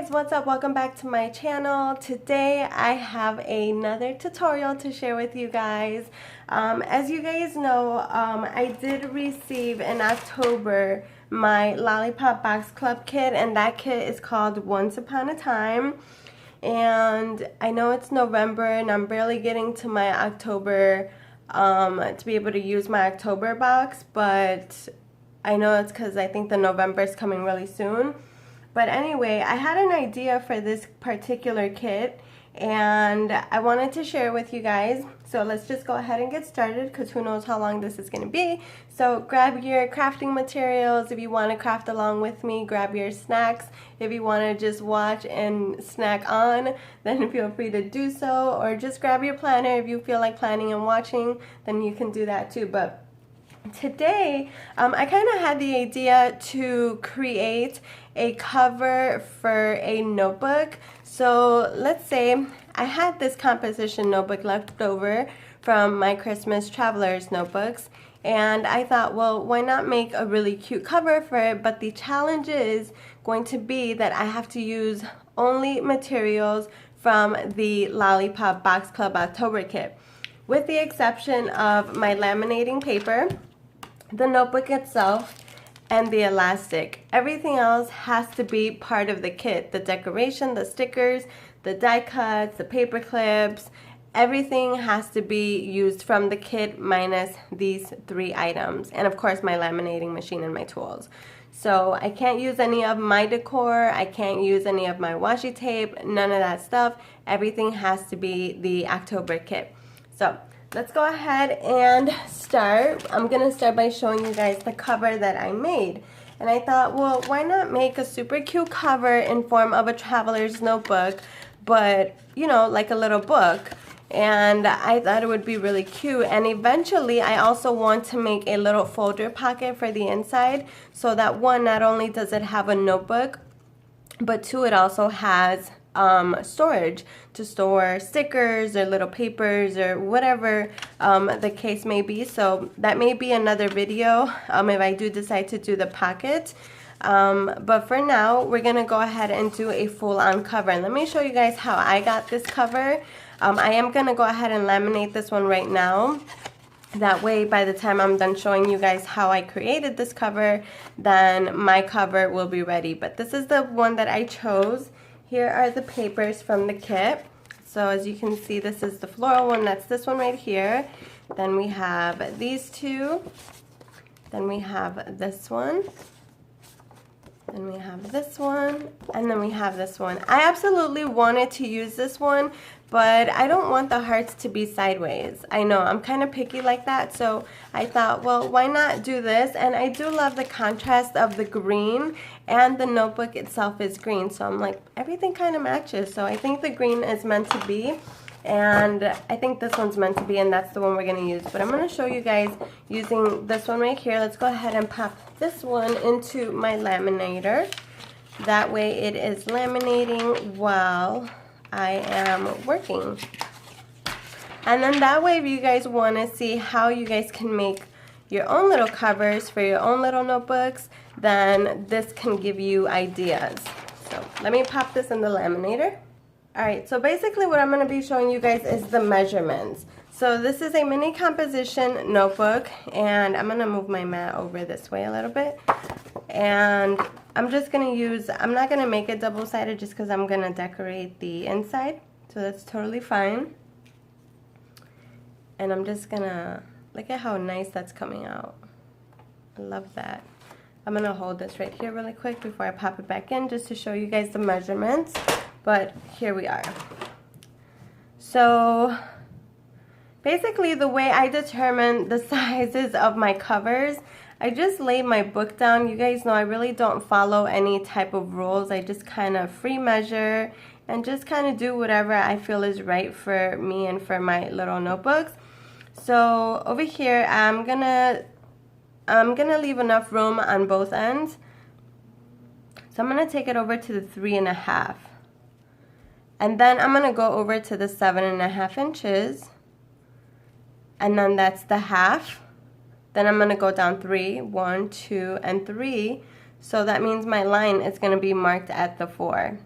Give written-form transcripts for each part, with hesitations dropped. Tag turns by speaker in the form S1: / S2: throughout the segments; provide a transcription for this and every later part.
S1: guys, what's up? Welcome back to my channel. Today I have another tutorial to share with you guys. As you guys know, I did receive in October my Lollipop Box Club kit, and that kit is called Once Upon a Time. And I know it's November and I'm barely getting to my October to be able to use my October box, but I know it's because I think the November is coming really soon. But anyway, I had an idea for this particular kit and I wanted to share it with you guys. So let's just go ahead and get started because who knows how long this is going to be. So grab your crafting materials if you want to craft along with me. Grab your snacks if you want to just watch and snack on, then feel free to do so. Or just grab your planner if you feel like planning and watching, then you can do that too. But today, I kind of had the idea to create a cover for a notebook. So let's say I had this composition notebook left over from my Christmas Traveler's notebooks, and I thought, well, why not make a really cute cover for it? But the challenge is going to be that I have to use only materials from the Lollipop Box Club October kit, with the exception of my laminating paper, the notebook itself, and the elastic. Everything else has to be part of the kit. The decoration, the stickers, the die cuts, the paper clips, everything has to be used from the kit minus these 3 items. And of course my laminating machine and my tools. So I can't use any of my decor, I can't use any of my washi tape, none of that stuff. Everything has to be the October kit. So let's go ahead and start. I'm going to start by showing you guys the cover that I made. And I thought, well, why not make a super cute cover in form of a traveler's notebook, but, you know, like a little book. And I thought it would be really cute. And eventually, I also want to make a little folder pocket for the inside, so that one, not only does it have a notebook, but 2, it also has storage to store stickers or little papers or whatever the case may be. So that may be another video if I do decide to do the pocket. But for now, we're gonna go ahead and do a full-on cover. And let me show you guys how I got this cover. I am gonna go ahead and laminate this one right now. That way, by the time I'm done showing you guys how I created this cover, then my cover will be ready. But this is the one that I chose. Here are the papers from the kit. So as you can see, this is the floral one. That's this one right here. Then we have these 2. Then we have this one. Then we have this one. And then we have this one. I absolutely wanted to use this one, but I don't want the hearts to be sideways. I know, I'm kind of picky like that, so I thought, well, why not do this? And I do love the contrast of the green, and the notebook itself is green, so I'm like, everything kind of matches. So I think the green is meant to be, and I think this one's meant to be, and that's the one we're going to use. But I'm going to show you guys using this one right here. Let's go ahead and pop this one into my laminator. That way it is laminating while I am working. And then that way, if you guys want to see how you guys can make your own little covers for your own little notebooks, then this can give you ideas. So let me pop this in the laminator. Alright, so basically what I'm going to be showing you guys is the measurements. So this is a mini composition notebook, and I'm going to move my mat over this way a little bit. And I'm just going to use, I'm not going to make it double-sided just because I'm going to decorate the inside. So that's totally fine. And I'm just going to, look at how nice that's coming out. I love that. I'm going to hold this right here really quick before I pop it back in just to show you guys the measurements. But here we are. So basically the way I determine the sizes of my covers, I just lay my book down. You guys know I really don't follow any type of rules. I just kind of free measure and just kind of do whatever I feel is right for me and for my little notebooks. So over here I'm gonna leave enough room on both ends. So I'm gonna take it over to the 3.5. And then I'm going to go over to the 7.5 inches. And then that's the half. Then I'm going to go down 3, 1, 2, and 3. So that means my line is going to be marked at the 4.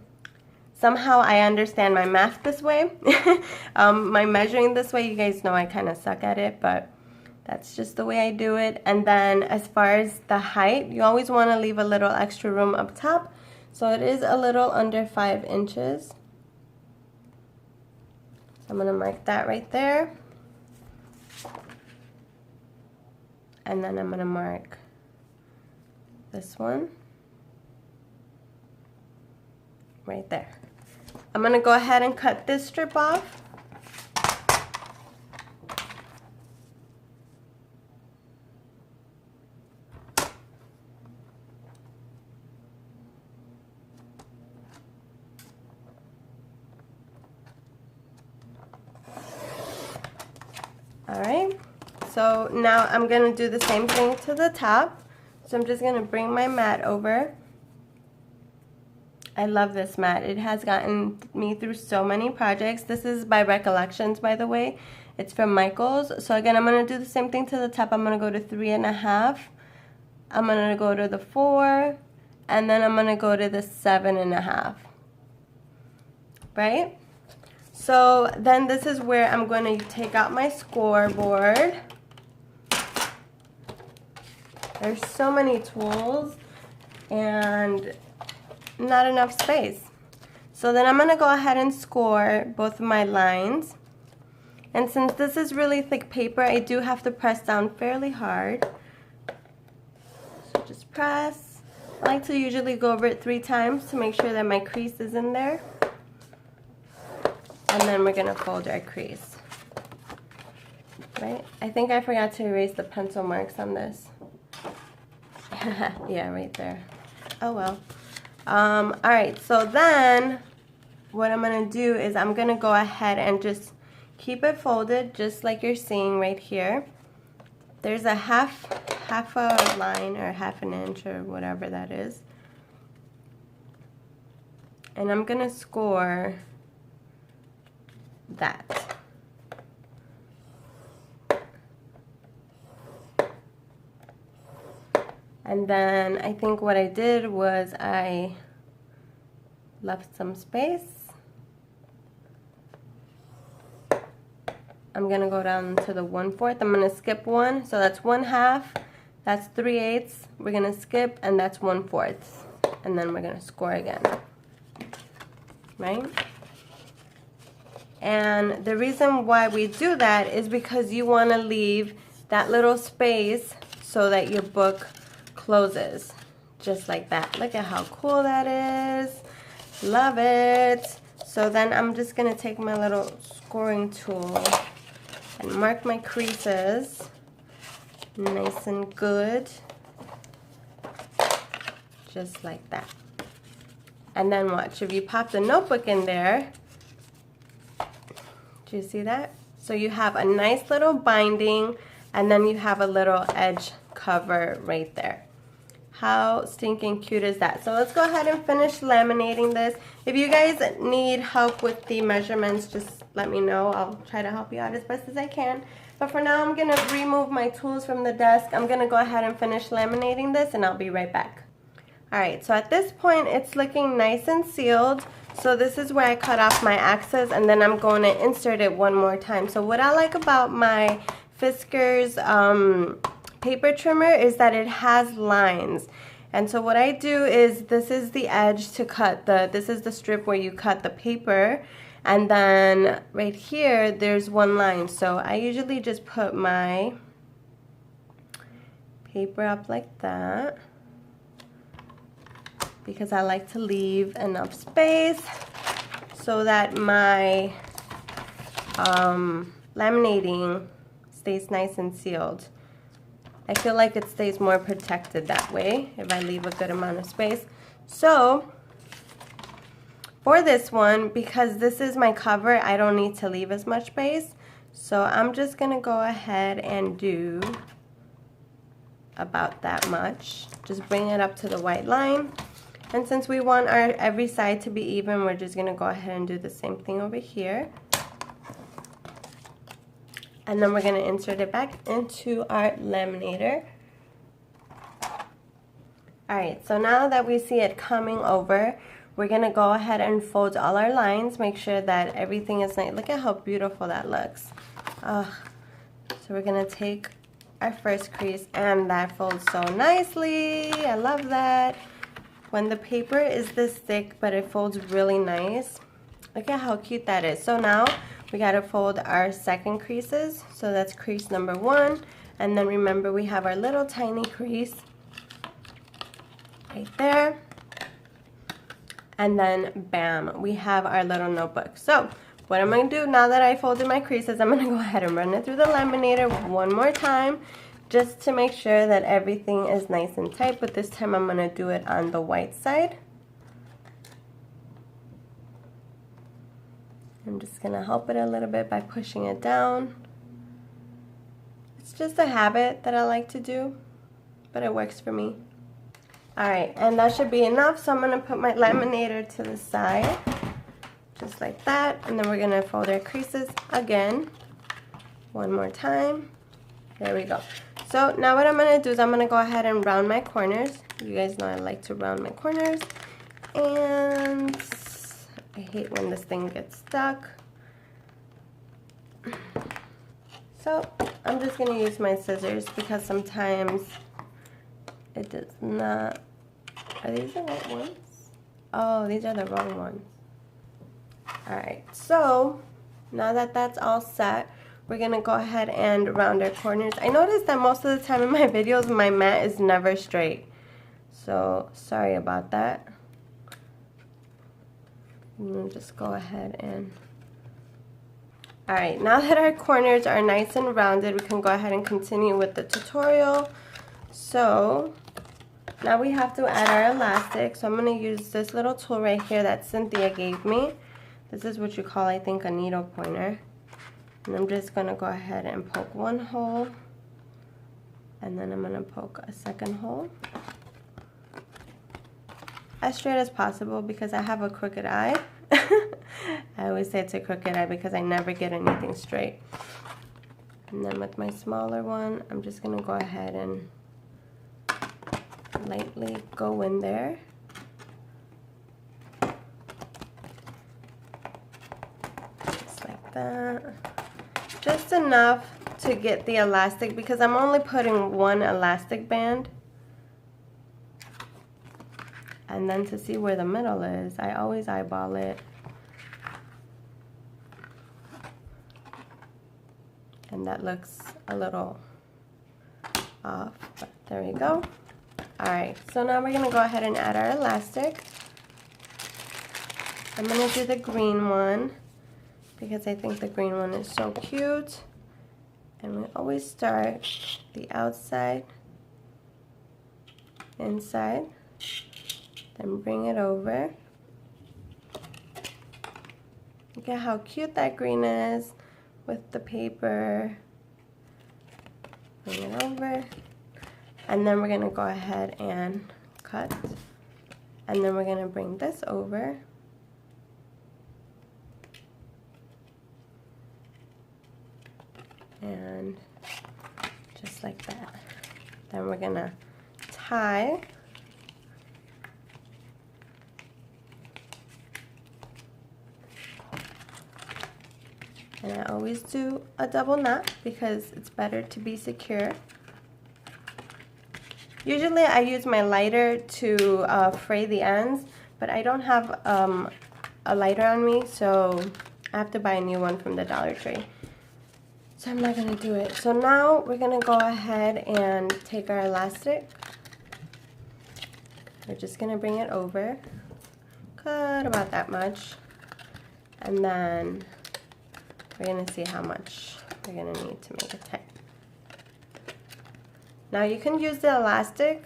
S1: somehow I understand my math this way. My measuring this way, you guys know I kind of suck at it, but that's just the way I do it. And then as far as the height, you always want to leave a little extra room up top. So it is a little under 5 inches. I'm going to mark that right there. And then I'm going to mark this one right there. I'm going to go ahead and cut this strip off. Alright, so now I'm going to do the same thing to the top. So I'm just going to bring my mat over. I love this mat. It has gotten me through so many projects. This is by Recollections, by the way. It's from Michaels. So again, I'm going to do the same thing to the top. I'm going to go to 3.5. I'm going to go to the 4. And then I'm going to go to the 7.5. Right? So then this is where I'm going to take out my scoreboard. There's so many tools and not enough space. So then I'm going to go ahead and score both of my lines. And since this is really thick paper, I do have to press down fairly hard. So just press. I like to usually go over it 3 times to make sure that my crease is in there. And then we're going to fold our crease. Right? I think I forgot to erase the pencil marks on this. Yeah, right there. Oh well. Alright, so then what I'm going to do is I'm going to go ahead and just keep it folded just like you're seeing right here. There's a half a line or half an inch or whatever that is. And I'm going to score that. And then I think what I did was I left some space. I'm going to go down to the 1/4. I'm going to skip 1. So that's 1/2. That's 3/8. We're going to skip, and that's 1/4. And then we're going to score again. Right? And the reason why we do that is because you want to leave that little space so that your book closes. Just like that. Look at how cool that is. Love it. So then I'm just going to take my little scoring tool and mark my creases nice and good. Just like that. And then watch. If you pop the notebook in there, do you see that? So you have a nice little binding, and then you have a little edge cover right there. How stinking cute is that? So let's go ahead and finish laminating this. If you guys need help with the measurements, just let me know. I'll try to help you out as best as I can. But for now, I'm going to remove my tools from the desk. I'm going to go ahead and finish laminating this, and I'll be right back. Alright, so at this point, it's looking nice and sealed. So this is where I cut off my axis, and then I'm going to insert it one more time. So what I like about my Fiskars paper trimmer is that it has lines. And so what I do is, this is the edge to cut this is the strip where you cut the paper, and then right here there's one line. So I usually just put my paper up like that, because I like to leave enough space so that my laminating stays nice and sealed. I feel like it stays more protected that way if I leave a good amount of space. So for this one, because this is my cover, I don't need to leave as much space. So I'm just going to go ahead and do about that much. Just bring it up to the white line. And since we want our every side to be even, we're just going to go ahead and do the same thing over here. And then we're going to insert it back into our laminator. Alright, so now that we see it coming over, we're gonna go ahead and fold all our lines, make sure that everything is nice. Look at how beautiful that looks. So we're gonna take our first crease, and that folds so nicely. I love that. When the paper is this thick, but it folds really nice. Look at how cute that is. So now we gotta fold our second creases. So that's crease number 1. And then remember, we have our little tiny crease right there. And then bam, we have our little notebook. So what I'm going to do now that I folded my creases, I'm going to go ahead and run it through the laminator one more time just to make sure that everything is nice and tight, but this time I'm going to do it on the white side. I'm just going to help it a little bit by pushing it down. It's just a habit that I like to do, but it works for me. Alright, and that should be enough, so I'm going to put my laminator to the side, just like that, and then we're going to fold our creases again, one more time. There we go. So now what I'm going to do is I'm going to go ahead and round my corners. You guys know I like to round my corners, and I hate when this thing gets stuck. So I'm just going to use my scissors because sometimes it does not. Are these the right ones? Oh, these are the wrong ones. Alright, so now that that's all set, we're going to go ahead and round our corners. I noticed that most of the time in my videos, my mat is never straight. So, sorry about that. I'm going to just go ahead and... Alright, now that our corners are nice and rounded, we can go ahead and continue with the tutorial. So, now we have to add our elastic. So I'm going to use this little tool right here that Cynthia gave me. This is what you call, I think, a needle pointer. And I'm just going to go ahead and poke one hole. And then I'm going to poke a second hole. As straight as possible because I have a crooked eye. I always say it's a crooked eye because I never get anything straight. And then with my smaller one, I'm just going to go ahead and lightly go in there. Just like that. Just enough to get the elastic because I'm only putting one elastic band. And then to see where the middle is, I always eyeball it. And that looks a little off, but there we go. Alright, so now we're going to go ahead and add our elastic. I'm going to do the green one because I think the green one is so cute. And we always start the outside, inside, then bring it over. Look at how cute that green is with the paper. Bring it over. And then we're going to go ahead and cut. And then we're going to bring this over. And just like that. Then we're going to tie. And I always do a double knot because it's better to be secure. Usually I use my lighter to fray the ends, but I don't have a lighter on me, so I have to buy a new one from the Dollar Tree. So I'm not going to do it. So now we're going to go ahead and take our elastic. We're just going to bring it over. Cut about that much. And then we're going to see how much we're going to need to make it tight. Now you can use the elastic,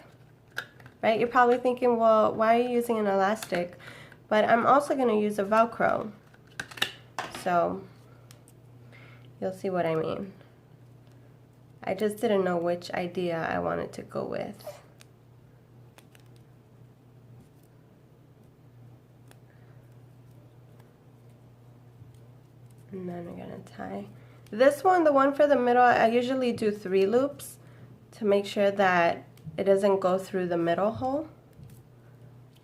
S1: right? You're probably thinking, well, why are you using an elastic? But I'm also going to use a Velcro. So you'll see what I mean. I just didn't know which idea I wanted to go with. And then we're going to tie. This one, the one for the middle, I usually do 3 loops to make sure that it doesn't go through the middle hole.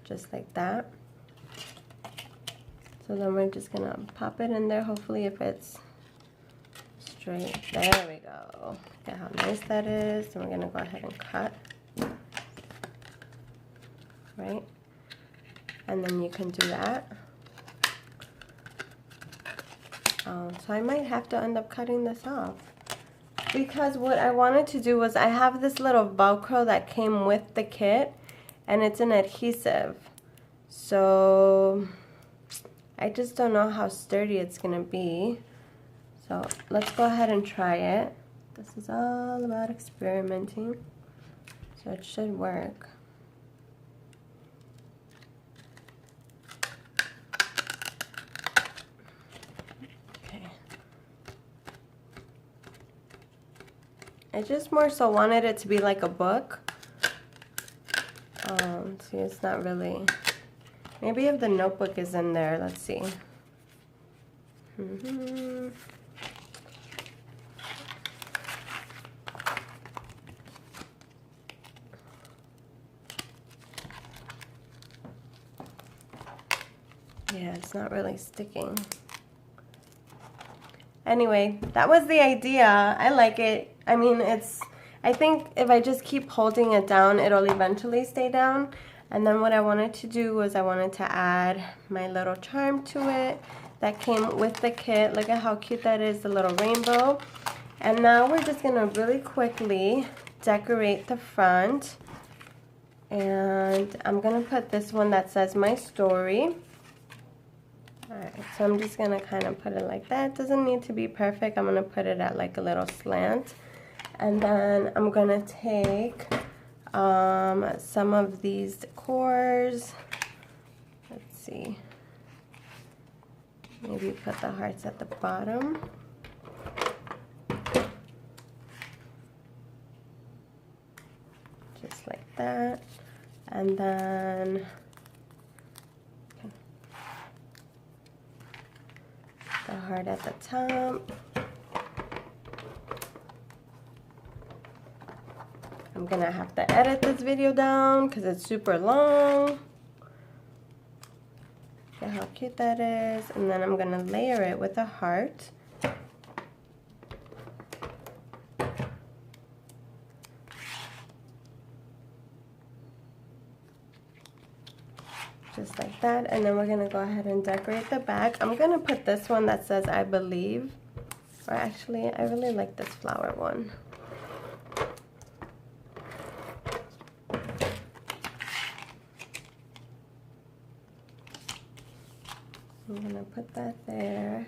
S1: Just like that. So then we're just gonna pop it in there, hopefully if it's straight. There we go. Look at how nice that is. And we're gonna go ahead and cut. Right? And then you can do that. So I might have to end up cutting this off. Because what I wanted to do was, I have this little Velcro that came with the kit, and it's an adhesive. So I just don't know how sturdy it's gonna be. So let's go ahead and try it. This is all about experimenting. So it should work. I just more so wanted it to be like a book. See, it's not really. Maybe if the notebook is in there, let's see. Yeah, it's not really sticking. Anyway, that was the idea. I like it. I mean, I think if I just keep holding it down, it'll eventually stay down. And then what I wanted to do was I wanted to add my little charm to it that came with the kit. Look at how cute that is, the little rainbow. And now we're just gonna really quickly decorate the front. And I'm gonna put this one that says my story. Alright, so I'm just going to kind of put it like that. It doesn't need to be perfect. I'm going to put it at like a little slant. And then I'm going to take some of these decors. Let's see. Maybe put the hearts at the bottom. Just like that. And then the heart at the top. I'm gonna have to edit this video down because it's super long. Look how cute that is. And then I'm gonna layer it with a heart. Just like that, and then we're gonna go ahead and decorate the back. I'm gonna put this one that says I believe, or actually I really like this flower one. I'm gonna put that there.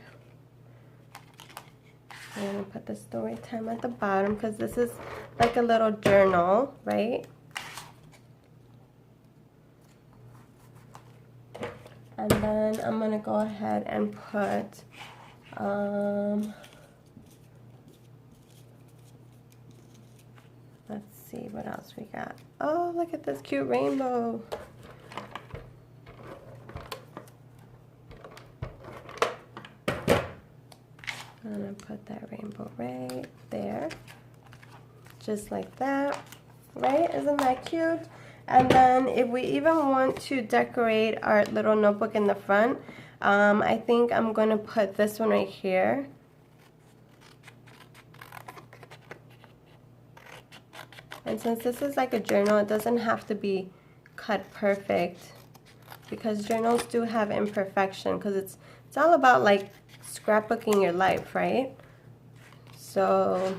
S1: I'm gonna put the story time at the bottom because this is like a little journal, right? And then I'm gonna go ahead and put let's see what else we got. Oh, look at this cute rainbow. I'm gonna put that rainbow right there. Just like that, right? Isn't that cute? And then if we even want to decorate our little notebook in the front, I think I'm going to put this one right here. And since this is like a journal, it doesn't have to be cut perfect because journals do have imperfection because it's all about like scrapbooking your life, right? So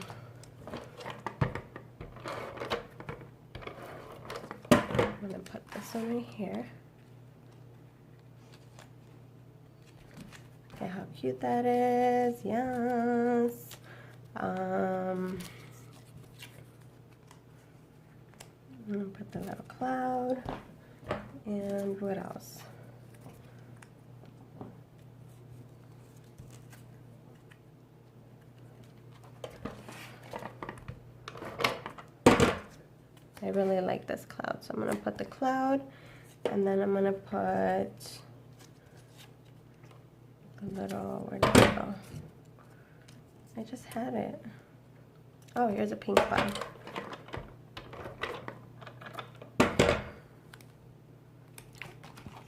S1: I'm going to put this one right here. Look at how cute that is. Yes. I'm going to put the little cloud. And what else? I really like this cloud, so I'm going to put the cloud, and then I'm going to put the little, where did it go? I just had it. Oh, here's a pink cloud.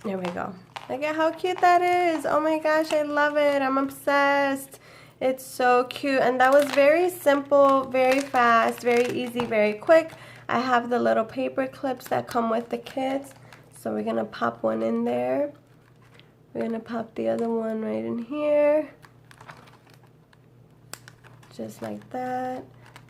S1: There we go. Look at how cute that is. Oh my gosh, I love it. I'm obsessed. It's so cute. And that was very simple, very fast, very easy, very quick. I have the little paper clips that come with the kits. So we're going to pop one in there. We're going to pop the other one right in here. Just like that.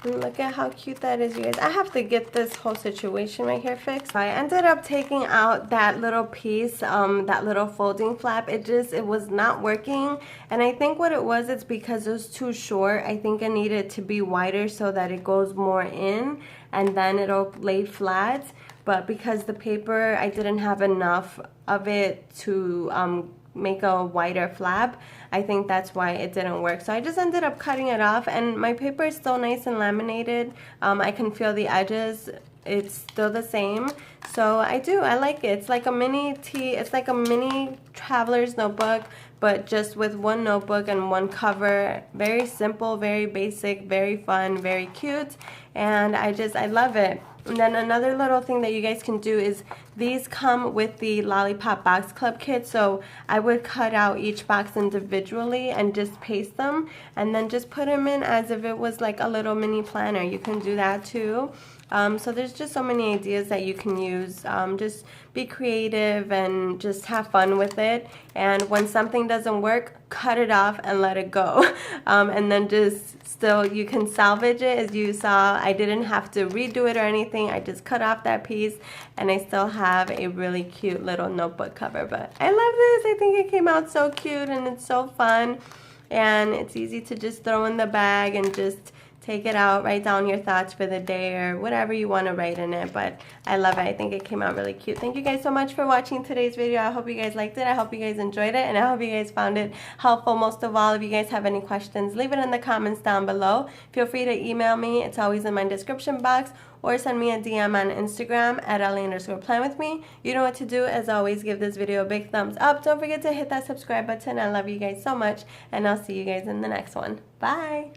S1: And look at how cute that is, you guys. I have to get this whole situation right here fixed. I ended up taking out that little piece, that little folding flap. It was not working. And I think what it was, it's because it was too short. I think it needed to be wider so that it goes more in and then it'll lay flat. But because the paper, I didn't have enough of it to make a wider flap, I think that's why it didn't work. So I just ended up cutting it off, and my paper is still nice and laminated. I can feel the edges. It's still the same. So I like it. It's like a mini it's like a mini traveler's notebook, but just with one notebook and one cover. Very simple, very basic, very fun, very cute, and I love it. And then another little thing that you guys can do is these come with the Lollipop Box Club kit. So I would cut out each box individually and just paste them and then just put them in as if it was like a little mini planner. You can do that too. So there's just so many ideas that you can use. Just be creative and just have fun with it. And when something doesn't work, cut it off and let it go. And then just still, you can salvage it. As you saw, I didn't have to redo it or anything. I just cut off that piece and I still have a really cute little notebook cover. But I love this. I think it came out so cute and it's so fun. And it's easy to just throw in the bag and just take it out, write down your thoughts for the day or whatever you want to write in it. But I love it. I think it came out really cute. Thank you guys so much for watching today's video. I hope you guys liked it. I hope you guys enjoyed it. And I hope you guys found it helpful. Most of all, if you guys have any questions, leave it in the comments down below. Feel free to email me. It's always in my description box. Or send me a DM on Instagram at @Ellie_planwithme. You know what to do. As always, give this video a big thumbs up. Don't forget to hit that subscribe button. I love you guys so much. And I'll see you guys in the next one. Bye.